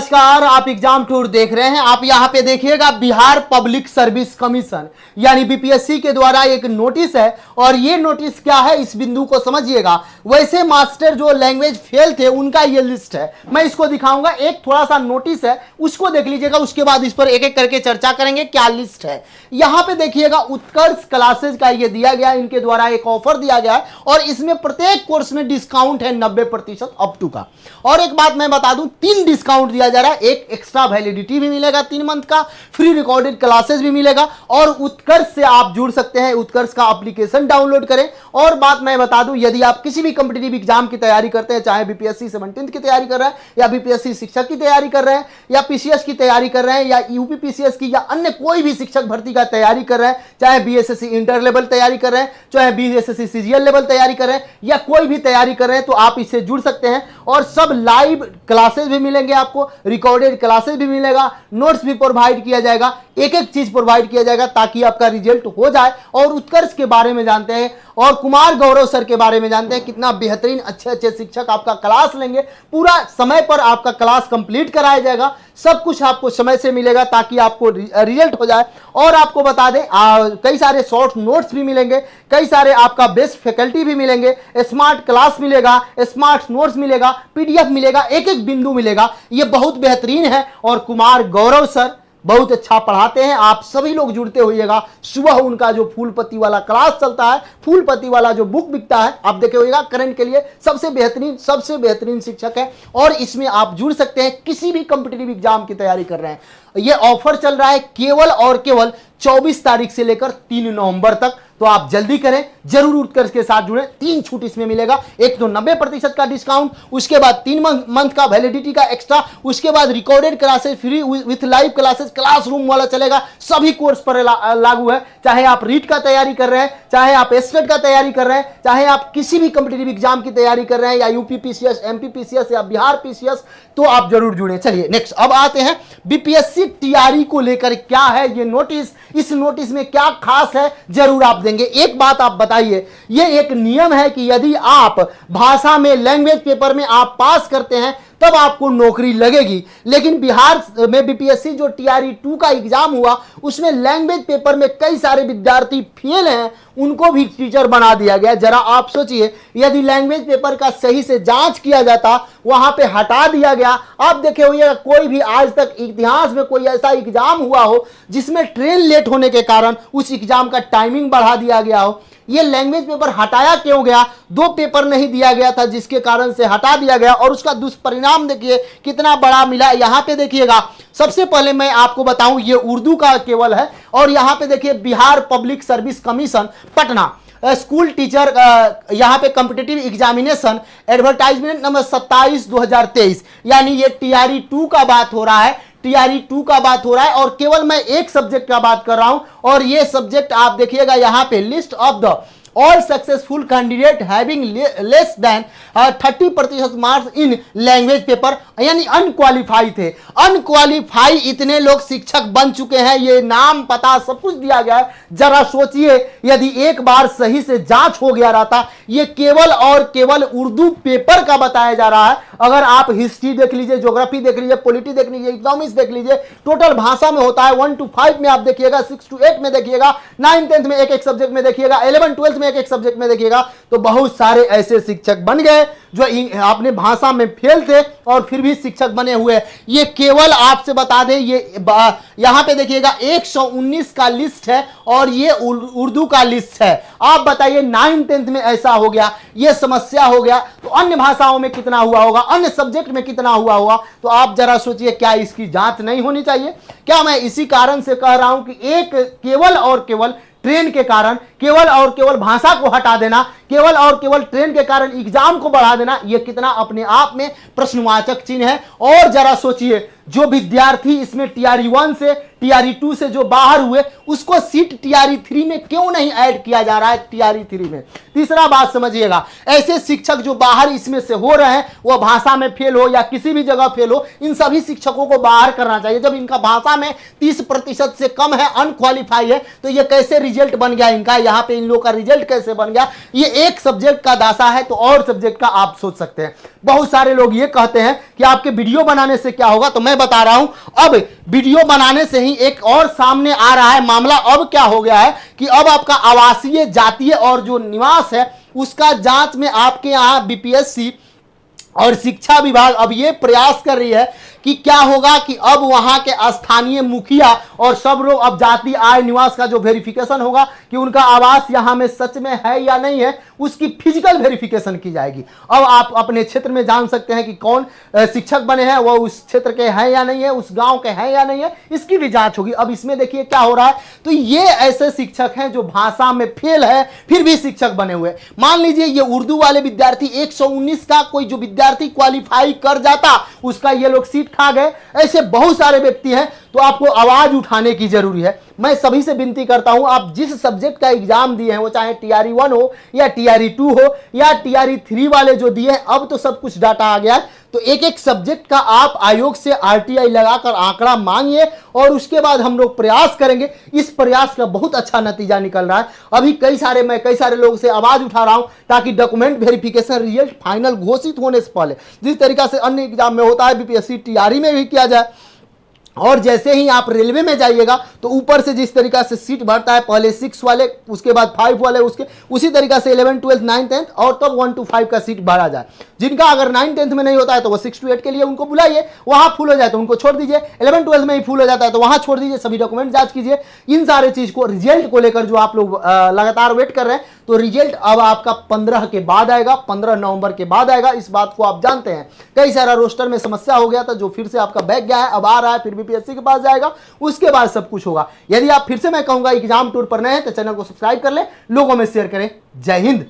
नमस्कार, आप exam tour देख रहे हैं। आप यहां पे देखिएगा बिहार पब्लिक सर्विस कमीशन यानी बीपीएससी के द्वारा एक नोटिस है और ये नोटिस क्या है इस बिंदु को समझिएगा। वैसे मास्टर जो लैंग्वेज फेल थे उनका ये लिस्ट है, मैं इसको दिखाऊंगा। एक थोड़ा सा नोटिस है उसको देख लीजिएगा, उसके बाद इस पर एक एक करके चर्चा करेंगे क्या लिस्ट है। यहां पे देखिएगा उत्कर्ष क्लासेज का ये दिया गया, इनके द्वारा एक ऑफर दिया गया है और इसमें प्रत्येक कोर्स में डिस्काउंट है 90% अप टू का। और एक बात मैं बता दूं, 3 डिस्काउंट दिया जा रहा है। एक एक्स्ट्रा वैलिडिटी भी मिलेगा 3 मंथ का, फ्री रिकॉर्डेड क्लासेस भी मिलेगा और उत्कर्ष से आप जुड़ सकते हैं। उत्कर्ष का एप्लीकेशन डाउनलोड करें। और बात मैं बता दूं, यदि आप किसी भी कॉम्पिटिटिव एग्जाम की तैयारी करते हैं, चाहे बीपीएससी 17th की तैयारी कर रहे हैं या बीपीएससी शिक्षक की तैयारी कर रहे हैं या पीसीएस की तैयारी कर रहे हैं या यूपी पीसीएस की या अन्य कोई भी शिक्षक भर्ती का तैयारी कर रहे हैं, चाहे बीएसएससी इंटर लेवल तैयारी कर रहे हैं, चाहे बीएसएससी सीजीएल लेवल तैयारी कर रहे हैं या कोई भी तैयारी कर रहे हैं, तो आप इससे जुड़ सकते हैं। और सब लाइव क्लासेस भी मिलेंगे, आपको रिकॉर्डेड क्लासेस भी मिलेगा, नोट्स भी प्रोवाइड किया जाएगा, एक एक चीज प्रोवाइड किया जाएगा ताकि आपका रिजल्ट हो जाए। और उत्कर्ष के बारे में जानते हैं और कुमार गौरव सर के बारे में जानते हैं, कितना बेहतरीन अच्छे अच्छे शिक्षक आपका क्लास लेंगे, पूरा समय पर आपका क्लास कंप्लीट कराया जाएगा, सब कुछ आपको समय से मिलेगा ताकि आपको रिजल्ट हो जाए। और आपको बता दें कई सारे शॉर्ट नोट्स भी मिलेंगे, कई सारे आपका बेस्ट फैकल्टी भी मिलेंगे, स्मार्ट क्लास मिलेगा, स्मार्ट नोट्स मिलेगा, पीडीएफ मिलेगा, एक एक बिंदु मिलेगा। ये बहुत बेहतरीन है और कुमार गौरव सर बहुत अच्छा पढ़ाते हैं। आप सभी लोग जुड़ते होइएगा। सुबह उनका जो फूलपति वाला क्लास चलता है, फूलपति वाला जो बुक बिकता है, आप देखे होइएगा, करंट के लिए सबसे बेहतरीन शिक्षक है और इसमें आप जुड़ सकते हैं किसी भी कॉम्पिटिटिव एग्जाम की तैयारी कर रहे हैं। ये ऑफर चल रहा है केवल और केवल 24 तारीख से लेकर 3 नवंबर तक, तो आप जल्दी करें, जरूर उत्कर्ष के साथ जुड़ें। 3 छूट इसमें मिलेगा, एक तो 90% का डिस्काउंट, उसके बाद 3 मंथ का वैलिडिटी का एक्स्ट्रा, उसके बाद recorded classes free with live classes, classroom वाला चलेगा, सभी कोर्स पर लागू है। चाहे आप रीट का तैयारी कर रहे हैं, चाहे आप एस्टेट का तैयारी कर रहे हैं, चाहे आप किसी भी कॉम्पिटिटिव एग्जाम की तैयारी कर रहे हैं या यूपी पीसीएस, एमपी पीसीएस या बिहार पीसीएस, तो आप जरूर जुड़ें। चलिए नेक्स्ट अब आते हैं बीपीएससी टीआरई को लेकर क्या है ये नोटिस, इस नोटिस में क्या खास है जरूर आप देंगे। एक बात आप बताइए, ये एक नियम है कि यदि आप भाषा में लैंग्वेज पेपर में आप पास करते हैं तब आपको नौकरी लगेगी। लेकिन बिहार में बीपीएससी जो टीआरई 2 का एग्जाम हुआ उसमें लैंग्वेज पेपर में कई सारे विद्यार्थी फेल हैं, उनको भी टीचर बना दिया गया। जरा आप सोचिए, यदि लैंग्वेज पेपर का सही से जांच किया जाता, वहां पे हटा दिया गया। आप देखे होइएगा कोई भी आज तक इतिहास में कोई ऐसा एग्जाम हुआ हो जिसमें ट्रेन लेट होने के कारण उस एग्जाम का टाइमिंग बढ़ा दिया गया हो। ये लैंग्वेज पेपर हटाया क्यों गया? 2 पेपर नहीं दिया गया था जिसके कारण से हटा दिया गया और उसका दुष्परिणाम देखिए कितना बड़ा मिला। यहां पे देखिएगा, सबसे पहले मैं आपको बताऊं ये उर्दू का केवल है और यहां पे देखिए Bihar public service commission Patna school teacher, यहां पे कॉम्पिटिटिव एग्जामिनेशन एडवर्टाइजमेंट नंबर 27/2023, यानी ये टीआरई 2 का बात हो रहा है, टीआरई 2 का बात हो रहा है और केवल मैं एक सब्जेक्ट का बात कर रहा हूं। और ये सब्जेक्ट आप देखिएगा यहां पे list of the all successful candidate having less than 30% marks in language paper, यानी अनक्वालिफाई थे। अनक्वालिफाई इतने लोग शिक्षक बन चुके हैं, ये नाम पता सब कुछ दिया गया है। जरा सोचिए, यदि एक बार सही से जांच हो गया रहता, ये केवल और केवल उर्दू पेपर का बताया जा रहा है। अगर आप हिस्ट्री देख लीजिए, ज्योग्राफी देख लीजिए, पॉलिटी देख लीजिए, इकोनॉमिक्स देख लीजिए, टोटल भाषा में होता है 1 to 5 में आप देखिएगा, 6 to 8 में देखिएगा, 9th 10th में एक एक सब्जेक्ट में देखिएगा, 11th 12th में एक सब्जेक्ट में देखिएगा, तो बहुत सारे ऐसे शिक्षक बन गए जो अपने भाषा में फेल थे और फिर भी शिक्षक बने हुए। ये केवल आपसे बता दें, ये यहां पे देखिएगा 119 का लिस्ट है और ये उर्दू का लिस्ट है। आप बताइए 9th 10th में ऐसा हो गया, ये समस्या हो गया, तो अन्य भाषाओं में कितना हुआ होगा, अन्य सब्जेक्ट में कितना हुआ होगा। तो आप जरा सोचिए, क्या इसकी जांच नहीं होनी चाहिए? क्या मैं इसी कारण से कह रहा हूं कि एक केवल और केवल ट्रेन के कारण, केवल और केवल भाषा को हटा देना, केवल और केवल ट्रेन के कारण एग्जाम को बढ़ा देना, यह कितना अपने आप में प्रश्नवाचक चिन्ह है। और जरा सोचिए, जो विद्यार्थी इसमें टीआरई 1 से टीआरई 2 से जो बाहर हुए उसको सीट टीआरई 3 में क्यों नहीं ऐड किया जा रहा है टीआरई 3 में। तीसरा बात समझिएगा, ऐसे शिक्षक जो बाहर इसमें से हो रहे हैं, वो भाषा में फेल हो या किसी भी जगह फेल हो, इन सभी शिक्षकों को बाहर करना चाहिए। जब इनका भाषा में 30% से कम है, अनक्वालिफाई है, तो ये कैसे रिजल्ट बन गया इनका, यहाँ पे इन लोगों का रिजल्ट कैसे बन गया। ये एक सब्जेक्ट का दासा है, तो और सब्जेक्ट का आप सोच सकते हैं। बहुत सारे लोग ये कहते हैं कि आपके वीडियो बनाने से क्या होगा, तो मैं बता रहा हूं, अब वीडियो बनाने से ही एक और सामने आ रहा है मामला। अब क्या हो गया है कि अब आपका आवासीय, जातीय और जो निवास है उसका जांच में आपके यहां बीपीएससी और शिक्षा विभाग अब ये प्रयास कर रही है कि क्या होगा कि अब वहां के स्थानीय मुखिया और सब लोग, अब जाति, आय, निवास का जो वेरिफिकेशन होगा कि उनका आवास यहां में सच में है या नहीं है, उसकी फिजिकल वेरिफिकेशन की जाएगी। अब आप अपने क्षेत्र में जान सकते हैं कि कौन शिक्षक बने हैं, वो उस क्षेत्र के हैं या नहीं है, उस गांव के हैं या नहीं है, इसकी भी जांच होगी। अब इसमें देखिए क्या हो रहा है, तो ये ऐसे शिक्षक हैं जो भाषा में फेल है फिर भी शिक्षक बने हुए। मान लीजिए ये उर्दू वाले विद्यार्थी 119 का कोई जो विद्यार्थी क्वालिफाई कर जाता, उसका ये लोग सीट खा गए। ऐसे बहुत सारे व्यक्ति हैं, तो आपको आवाज उठाने की जरूरी है। मैं सभी से विनती करता हूं, आप जिस सब्जेक्ट का एग्जाम दिए हैं, वो चाहे टीआरई 1 हो या टीआरई 2 हो या टीआरई 3 वाले जो दिए हैं, अब तो सब कुछ डाटा आ गया है, तो एक एक सब्जेक्ट का आप आयोग से आरटीआई लगाकर आंकड़ा मांगिए और उसके बाद हम लोग प्रयास करेंगे। इस प्रयास का बहुत अच्छा नतीजा निकल रहा है। अभी मैं कई सारे लोगों से आवाज उठा रहा हूं ताकि डॉक्यूमेंट वेरिफिकेशन रिजल्ट फाइनल घोषित होने से पहले, जिस तरीका से अन्य एग्जाम में होता है, बीपीएससी टीआरई में भी किया जाए। और जैसे ही आप रेलवे में जाइएगा तो ऊपर से जिस तरीका से सीट बढ़ता है, पहले 6 वाले, उसके बाद 5 वाले, उसी तरीका से 11, 12, 9, 10 और तब 1 to 5 का सीट बढ़ा जाए। जिनका अगर 9, 10 में नहीं होता है तो वो 6 to 8 के लिए उनको बुलाइए, वहां फुल हो जाए तो उनको छोड़ दीजिए, 11, 12 में ही फुल हो जाता है तो वहां छोड़ दीजिए, सभी डॉक्यूमेंट जांच कीजिए। इन सारे चीज को, रिजल्ट को लेकर जो आप लोग लगातार वेट कर रहे हैं, तो रिजल्ट अब आपका 15 के बाद आएगा, 15 नवंबर के बाद आएगा। इस बात को आप जानते हैं। कई सारा रोस्टर में समस्या हो गया था जो फिर से आपका बैक गया है, अब आ रहा है, फिर बीपीएससी के पास जाएगा, उसके बाद सब कुछ होगा। यदि आप फिर से, मैं कहूंगा, एग्जाम टूर पर नए हैं तो चैनल को सब्सक्राइब कर ले, लोगों में शेयर करें। जय हिंद।